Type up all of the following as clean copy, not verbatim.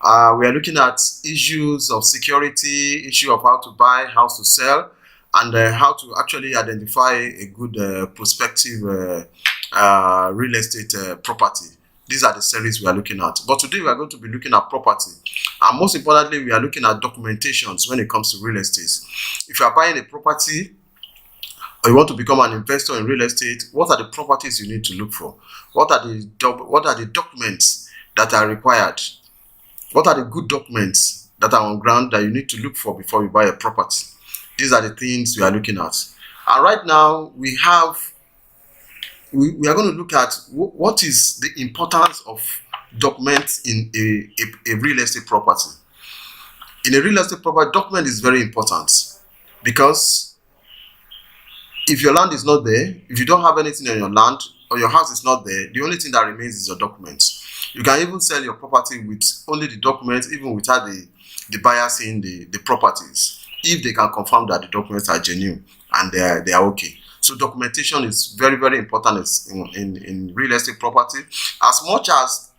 We are looking at issues of security, issue of how to buy, how to sell, and how to actually identify a good prospective real estate property. These are the series we are looking at. But today we are going to be looking at property. And most importantly, we are looking at documentations when it comes to real estate. If you are buying a property or you want to become an investor in real estate, what are the properties you need to look for? What are the documents that are required? What are the good documents that are on ground that you need to look for before you buy a property? These are the things we are looking at. And right now we are going to look at what is the importance of documents in a real estate property. In a real estate property, document is very important, because if your land is not there, if you don't have anything on your land, or your house is not there, the only thing that remains is your documents. You can even sell your property with only the documents, even without the buyer seeing the properties, if they can confirm that the documents are genuine and they are okay. So documentation is very, very important in real estate property. As much as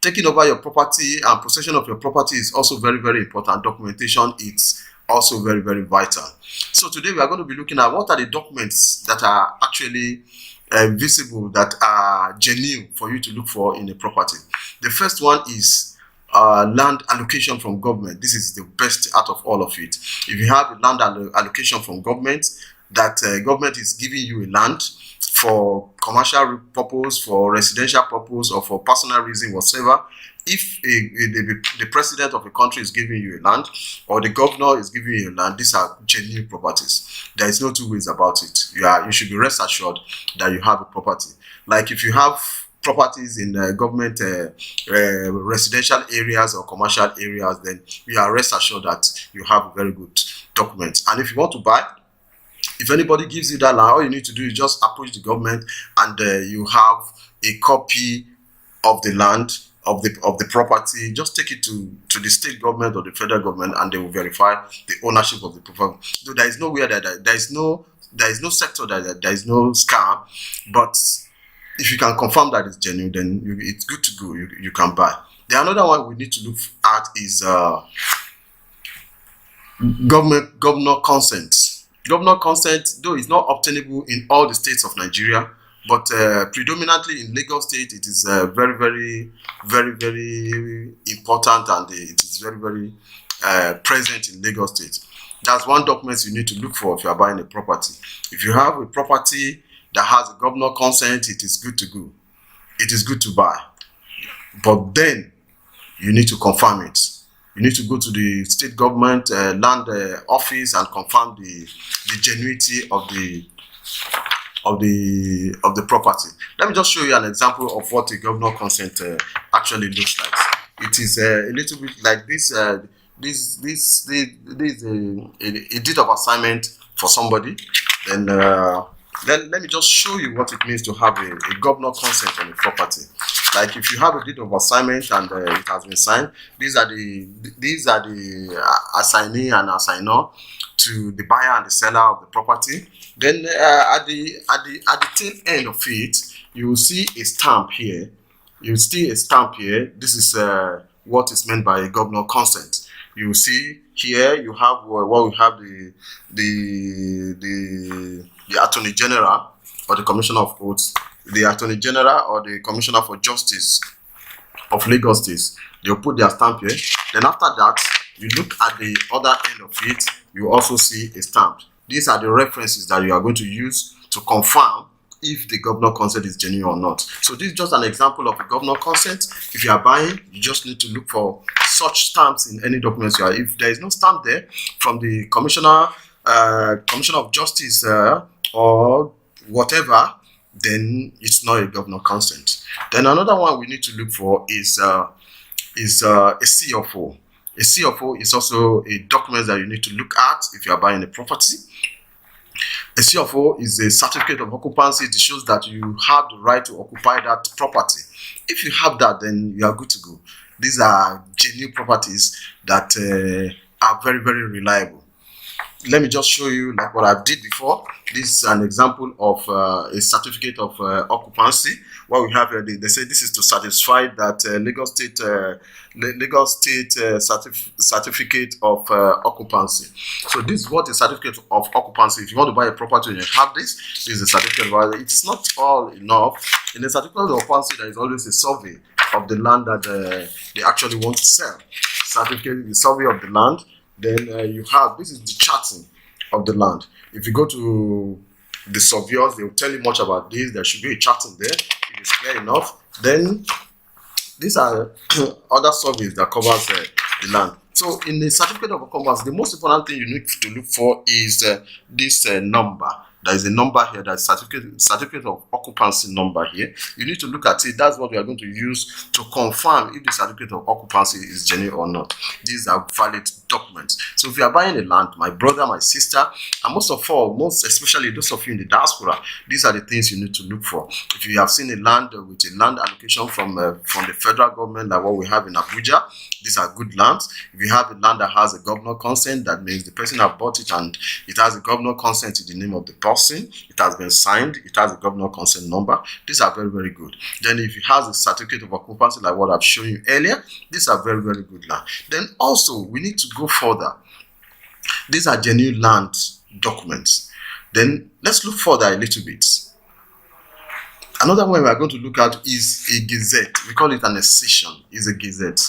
taking over your property and possession of your property is also very, very important, documentation is also very, very vital. So today we are going to be looking at what are the documents that are actually visible, that are genuine for you to look for in a property. The first one is land allocation from government. This is the best out of all of it. If you have a land allocation from government, that government is giving you a land for commercial purpose, for residential purpose, or for personal reason whatsoever, if the president of a country is giving you a land, or the governor is giving you a land, these are genuine properties. There is no two ways about it. You should be rest assured that you have a property. Like if you have properties in government residential areas or commercial areas, then you are rest assured that you have very good documents. And if you want to buy, if anybody gives you that land, all you need to do is just approach the government, and you have a copy of the land, of the property. Just take it to the state government or the federal government, and they will verify the ownership of the property. So there is nowhere that there is no sector that there is no scam. But if you can confirm that it's genuine, then it's good to go. You can buy. The another one we need to look at is governor consent. Governor consent, though, is not obtainable in all the states of Nigeria, but predominantly in Lagos State, it is very, very, very, very important, and it is very, very present in Lagos State. That's one document you need to look for if you are buying a property. If you have a property that has a governor consent, it is good to go. It is good to buy. But then you need to confirm it. You need to go to the state government land office and confirm the genuinity of the property. Let me just show you an example of what a governor consent actually looks like. It is a little bit like this. This is a deed of assignment for somebody. Then let me just show you what it means to have a governor consent on a property. Like if you have a deed of assignment and it has been signed, these are the assignee and assigner to the buyer and the seller of the property. Then at the tail end of it, you will see a stamp here. You will see a stamp here. This is what is meant by a governor consent. You will see here you have what we have the Attorney General or the Commissioner of Courts, the Attorney General or the Commissioner for Justice of Lagos State. They'll put their stamp here. Then after that, you look at the other end of it, you also see a stamp. These are the references that you are going to use to confirm if the governor consent is genuine or not. So this is just an example of a governor consent. If you are buying, you just need to look for such stamps in any documents you are. If there is no stamp there from the Commissioner of Justice or whatever, then it's not a governor consent. Then another one we need to look for is a CFO. A CFO is also a document that you need to look at if you are buying a property. A CFO is a certificate of occupancy. It shows that you have the right to occupy that property. If you have that, then you are good to go. These are genuine properties that are very, very reliable. let me just show you like what I did before. This is an example of a certificate of occupancy. What we have here, they say this is to satisfy that Lagos State certificate of occupancy. So this is what a certificate of occupancy. If you want to buy a property and you have this, this is a certificate. But it's not all enough. In the certificate of occupancy, there is always a survey of the land that they actually want to sell. Certificate, the survey of the land. Then you have, this is the charting of the land. If you go to the surveyors, they will tell you much about this. There should be a charting there. If it's clear enough, then these are other surveys that covers the land. So in the certificate of occupancy, the most important thing you need to look for is this number. There is a number here, that certificate of occupancy number here. You need to look at it. That's what we are going to use to confirm if the certificate of occupancy is genuine or not. These are valid documents. So if you are buying a land, my brother, my sister, and most especially those of you in the diaspora, these are the things you need to look for. If you have seen a land with a land allocation from the federal government, like what we have in Abuja, these are good lands. If you have a land that has a governor consent, that means the person have bought it and it has a governor consent in the name of the person, it has been signed, it has a governor consent number. These are very, very good. Then if it has a certificate of occupancy like what I've shown you earlier, these are very, very good land. Then also we need to go further. These are genuine land documents. Then let's look further a little bit. Another one we are going to look at is a gazette. We call it an accession. It's a gazette.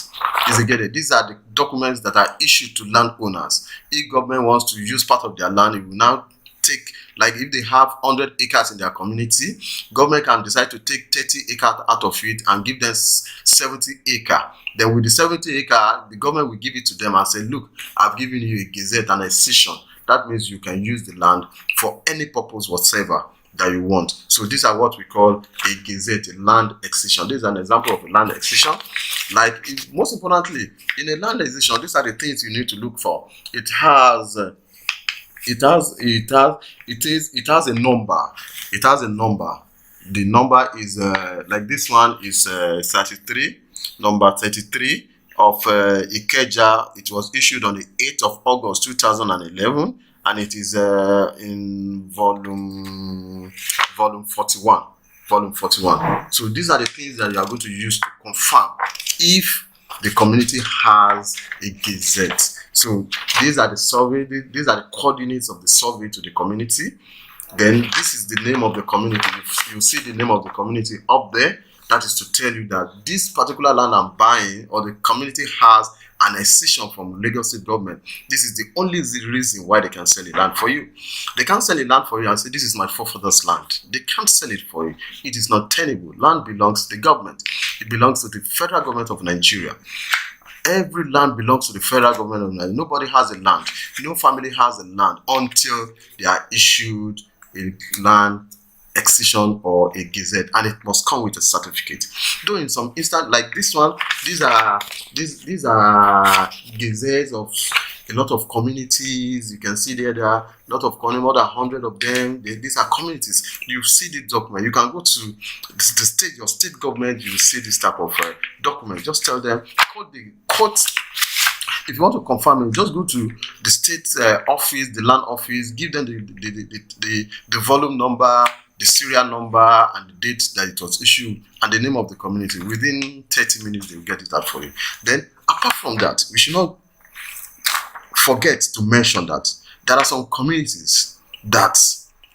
It's a gazette. These are the documents that are issued to landowners. If government wants to use part of their land, it will now take, like if they have 100 acres in their community, government can decide to take 30 acres out of it and give them 70 acres. Then with the 70 acres, the government will give it to them and say, look, I've given you a gazette, an accession. That means you can use the land for any purpose whatsoever that you want. So these are what we call a gazette, a land accession. This is an example of a land accession. Like, most importantly, in a land accession, these are the things you need to look for. It has a number. It has a number. The number is like this one is 33, number 33 of Ikeja. It was issued on the 8th of August 2011. And it is in volume 41. Volume 41. So these are the things that you are going to use to confirm if the community has a gazette. So these are the survey. These are the coordinates of the survey to the community. Then this is the name of the community. You see the name of the community up there. That is to tell you that this particular land I'm buying, or the community has an accession from Lagos State government. This is the only reason why they can sell the land for you. They can't sell the land for you and say, this is my forefathers' land. They can't sell it for you. It is not tenable. Land belongs to the government. It belongs to the federal government of Nigeria. Every land belongs to the federal government of Nigeria. Nobody has a land. No family has a land until they are issued a land accession or a gazette, and it must come with a certificate. Though in some instance, like this one, these are gazettes of a lot of communities. You can see there are a lot of communities, more than 100 of them. These are communities. You see the document. You can go to the state, your state government. You will see this type of document. Just tell them, quote. If you want to confirm it, just go to the state office, the land office. Give them the volume number, the serial number, and the date that it was issued, and the name of the community. Within 30 minutes, they will get it out for you. Then, apart from that, we should not forget to mention that there are some communities that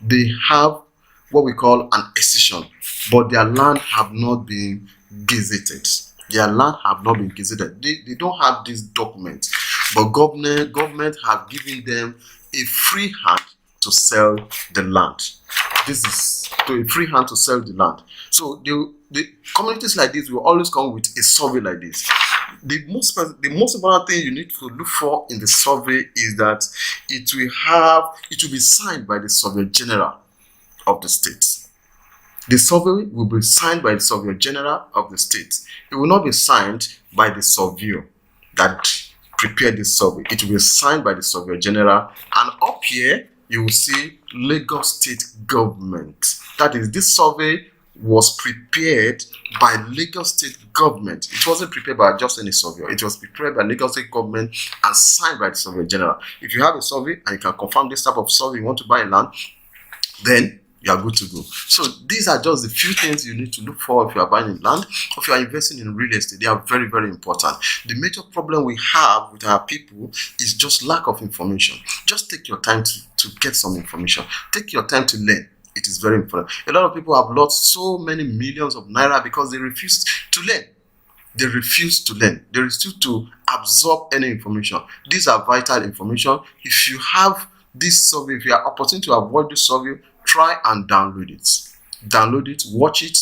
they have what we call an accession, but their land have not been gazetted. Their land have not been gazetted. They don't have this document, but government have given them a free hand to sell the land. This is a free hand to sell the land. So the communities like this will always come with a survey like this. The most important thing you need to look for in the survey is that it will be signed by the Surveyor General of the state. The survey will be signed by the Surveyor General of the state. It will not be signed by the surveyor that prepared the survey. It will be signed by the Surveyor General, and up here you will see Lagos State Government. That is, this survey was prepared by Lagos State government. It wasn't prepared by just any surveyor. It was prepared by Lagos State government and signed by the Surveyor General. If you have a survey and you can confirm this type of survey, you want to buy a land, then you are good to go. So these are just the few things you need to look for if you are buying land, or if you are investing in real estate. They are very, very important. The major problem we have with our people is just lack of information. Just take your time to get some information. Take your time to learn. It is very important. A lot of people have lost so many millions of naira because they refuse to learn. They refuse to learn. They refuse to absorb any information. These are vital information. If you have this survey, if you are opportunity to avoid this survey, try and download it. Download it, watch it.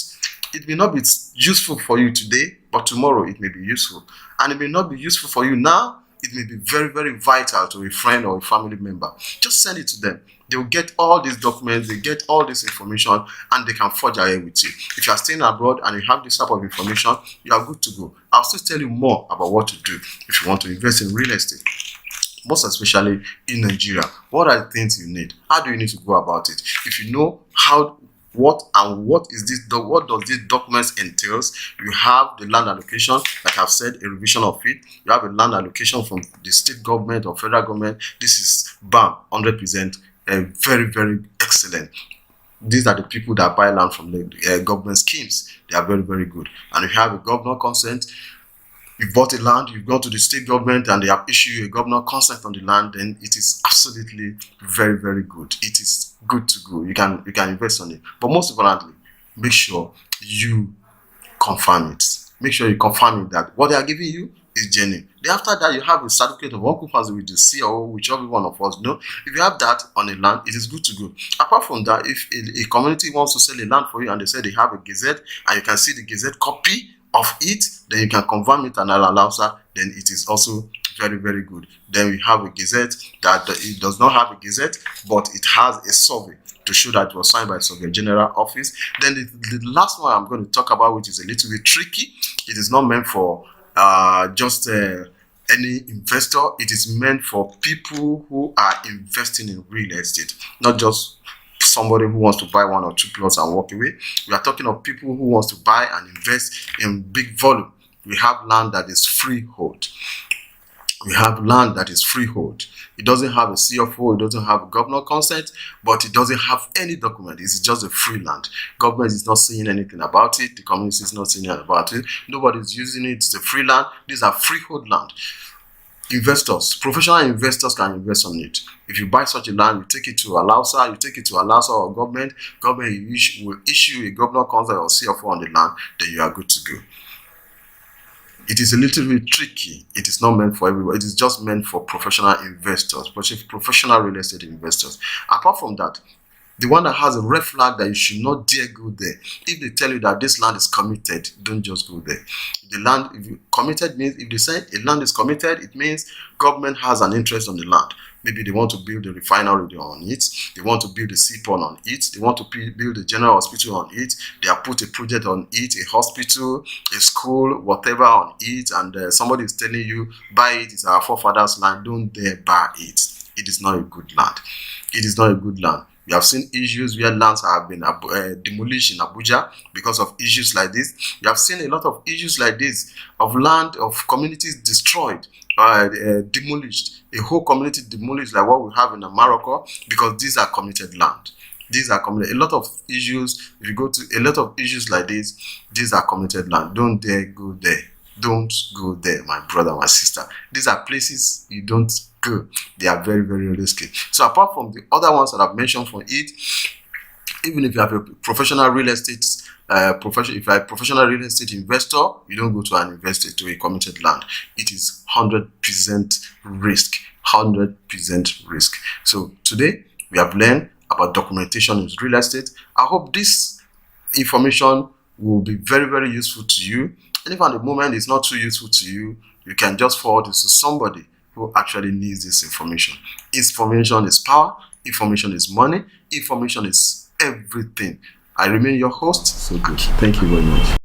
It may not be useful for you today, but tomorrow it may be useful. And it may not be useful for you now. It may be very, very vital to a friend or a family member. Just send it to them. They will get all these documents, they get all this information, and they can forge ahead with you. If you are staying abroad and you have this type of information, you are good to go. I'll still tell you more about what to do if you want to invest in real estate, most especially in Nigeria. What are the things you need? How do you need to go about it? If you know what does these documents entails, you have the land allocation, like I've said, a revision of it. You have a land allocation from the state government or federal government. This is BAM, 100%, very, very excellent. These are the people that buy land from the government schemes. They are very, very good. And if you have a governor consent, you bought a land, you've gone to the state government and they have issued you a governor consent on the land, then it is absolutely very, very good. It is good to go. You can invest on it. But most importantly, make sure you confirm it. Make sure you confirm it that what they are giving you is genuine. Then after that, you have a certificate of occupancy with the CO, whichever one of us know. If you have that on a land, it is good to go. Apart from that, if a community wants to sell a land for you and they say they have a gazette and you can see the gazette copy of it, then you can confirm it and allow that, then it is also very, very good. Then we have a gazette that it does not have a gazette, but it has a survey to show that it was signed by the Surveyor General Office. Then the last one I'm going to talk about, which is a little bit tricky. It is not meant for just any investor. It is meant for people who are investing in real estate, not just somebody who wants to buy 1 or 2 plots and walk away. We are talking of people who wants to buy and invest in big volume. We have land that is freehold. We have land that is freehold. It doesn't have a CFO, it doesn't have a governor consent, but it doesn't have any document. It's just a free land. Government is not saying anything about it. The community is not saying anything about it. Nobody is using it. It's a free land. These are freehold land. Investors, professional investors can invest on it. If you buy such a land, you take it to Alausa, or government will issue a governor consent or CFO on the land, then you are good to go. It is a little bit tricky. It is not meant for everyone. It is just meant for professional investors, professional real estate investors. Apart from that, the one that has a red flag that you should not dare go there. If they tell you that this land is committed, don't just go there. The land, if you committed means, if they say a land is committed, it means government has an interest on the land. Maybe they want to build a refinery on it. They want to build a seaport on it. They want to build a general hospital on it. They have put a project on it, a hospital, a school, whatever on it. And somebody is telling you, buy it. It's our forefathers' land. Don't dare buy it. It is not a good land. It is not a good land. We have seen issues where lands have been demolished in Abuja because of issues like this. We have seen a lot of issues like this of land, of communities destroyed, demolished, a whole community demolished like what we have in Morocco, because these are committed land. These are committed. A lot of issues, if you go to a lot of issues like this, these are committed land. Don't dare go there. Don't go there, my brother, my sister. These are places you don't go. They are very, very risky. So apart from the other ones that I've mentioned for it, even if you have a professional real estate if you're a professional real estate investor, you don't go to an investor to a committed land. It is 100% risk. 100% risk. So today we have learned about documentation in real estate. I hope this information will be very, very useful to you. And if at the moment it's not too useful to you, you can just forward it to somebody who actually needs this information. Information is power. Information is money. Information is everything. I remain your host, So Good. Thank you very much.